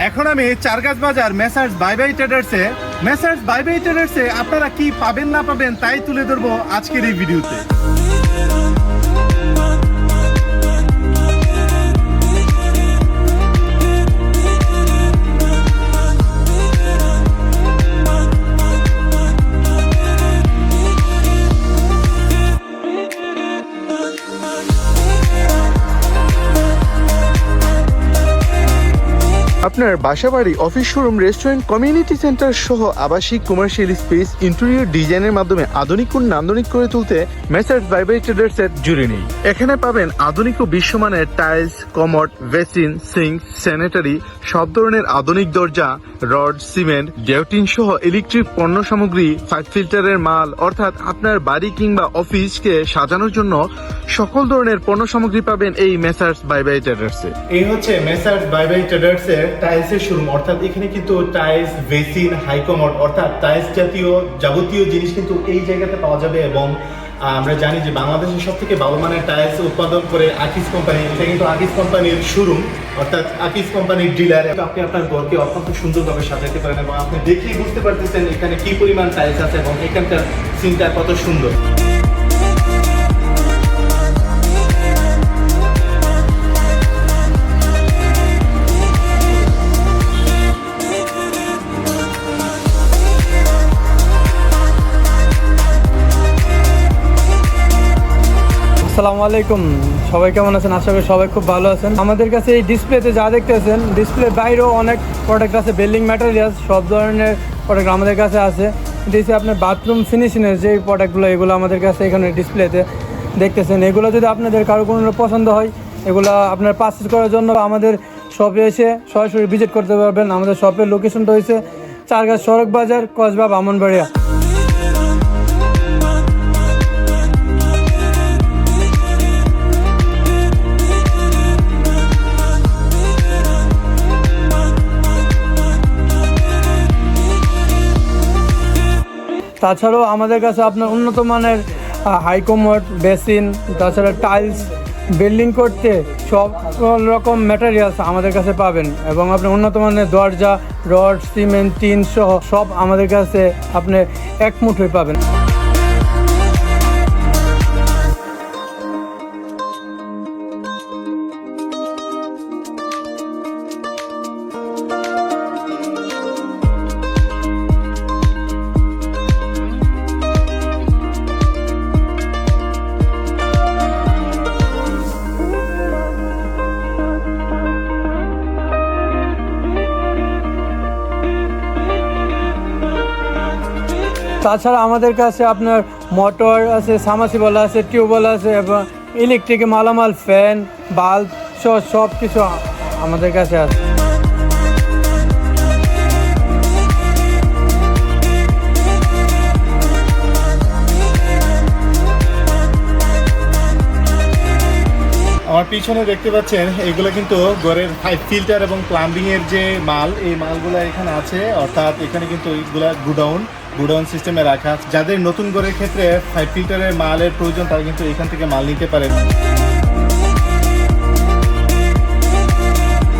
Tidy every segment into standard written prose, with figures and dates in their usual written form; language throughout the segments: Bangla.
এখন আমি চারগাছ বাজার মেসার্স বাই বাই ট্রেডার্সে আপনারা কি পাবেন না পাবেন তাই তুলে ধরবো আজকের এই ভিডিওতে। আপনার বাসাবাড়ি, office, showroom, restaurant, community centre সহ আবাসিক কমার্শিয়াল স্পেস ইন্টেরিয়র ডিজাইনের মাধ্যমে আধুনিক ও নান্দনিক করে তুলতে মেসার্স বাই বাই ট্রেডার্সের জুড়ে নেই। এখানে পাবেন আধুনিক ও বিশ্বমানের tiles, commode, basin, sink, sanitary, সব ধরনের আধুনিক দরজা, রড, সিমেন্ট, গেওটিন সহ ইলেকট্রিক পণ্য সামগ্রী, 5 ফিল্টারের মাল, অর্থাৎ আপনার বাড়ি কিংবা অফিসকে সাজানোর জন্য সকল ধরনের পণ্য সামগ্রী পাবেন এই মেসার্স বাই বাই ট্রেডার্সে। এই হচ্ছে মেসার্স বাই বাই ট্রেডার্সের টাইলসের শোরুম, অর্থাৎ এখানে কিন্তু টাইলস, বেসিন, হাইকমোড অর্থাৎ টাইলস জাতীয় যাবতীয় জিনিস কিন্তু এই জায়গাতে পাওয়া যাবে। এবং আমরা জানি যে বাংলাদেশের সব থেকে ভালো মানের টাইলস উৎপাদন করে আকিজ কোম্পানি। এটা কিন্তু আকিজ কোম্পানির শোরুম, অর্থাৎ আকিজ কোম্পানির ডিলার। আপনি আপনার ঘরকে অত্যন্ত সুন্দরভাবে সাজাতে পারেন এবং আপনি দেখেই বুঝতে পারতেছেন এখানে কি পরিমাণ টাইলস আছে এবং এখানকার সিনটা কত সুন্দর। আসসালামু আলাইকুম, সবাই কেমন আছেন? আশা করি সবাই খুব ভালো আছেন। আমাদের কাছে এই ডিসপ্লেতে যা দেখতেছেন, ডিসপ্লে বাইরেও অনেক প্রোডাক্ট আছে, বিল্ডিং ম্যাটেরিয়ালস সব ধরনের প্রোডাক্ট আমাদের কাছে আছে। দিয়েছে আপনার বাথরুম ফিনিশিংয়ের যে প্রোডাক্টগুলো, এগুলো আমাদের কাছে এখানে ডিসপ্লেতে দেখতেছেন। এগুলো যদি আপনাদের কারো কোনো পছন্দ হয়, এগুলো আপনার পারচেজ করার জন্য আমাদের শপে এসে সরাসরি ভিজিট করতে পারবেন। আমাদের শপের লোকেশনটা হয়েছে চারগাছ সড়ক বাজার, কসবা, ব্রাহ্মণবাড়িয়া। তাছাড়াও আমাদের কাছে আপনার উন্নত মানের হাইকমোড, বেসিন, তাছাড়া টাইলস, বিল্ডিং করতে সব রকম ম্যাটেরিয়ালস আমাদের কাছে পাবেন। এবং আপনি উন্নত মানের দরজা, রড, সিমেন্ট, টিন সহ সব আমাদের কাছে আপনি এক মুঠোয় পাবেন। তাছাড়া আমাদের কাছে আপনার মোটর আছে, সাবমার্সিবল আছে, টিউবওয়েল আছে এবং ইলেকট্রিক মালামাল, ফ্যান, বাল্ব সব কিছু আমাদের কাছে আছে। আমার পিছনে দেখতে পাচ্ছেন এগুলো কিন্তু ঘরের 5 ফিল্টার এবং প্লাম্বিং এর যে মাল, এই মালগুলো এখানে আছে। অর্থাৎ এখানে কিন্তু এইগুলা গুডাউন সিস্টেমে রাখা। যাদের নতুন ঘরের ক্ষেত্রে 5 ফিল্টারের মালের প্রয়োজন, তারা কিন্তু এখান থেকে মাল নিতে পারেন।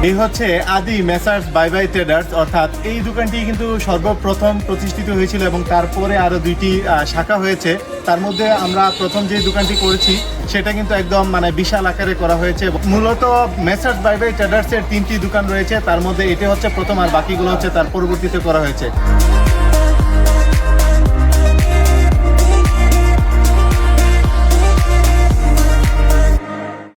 এই হচ্ছে আদি মেসার্স বাই বাই ট্রেডার্স, অর্থাৎ এই দোকানটি কিন্তু সর্বপ্রথম প্রতিষ্ঠিত হয়েছিল এবং তারপরে আরো 2টি শাখা হয়েছে। তার মধ্যে আমরা প্রথম যে দোকানটি করেছি সেটা কিন্তু একদম বিশাল আকারে করা হয়েছে। মূলত মেসার্স বাই বাই ট্রেডার্সের 3টি দোকান রয়েছে, তার মধ্যে এটি হচ্ছে প্রথম, আর বাকিগুলো হচ্ছে তার পরবর্তীতে করা হয়েছে।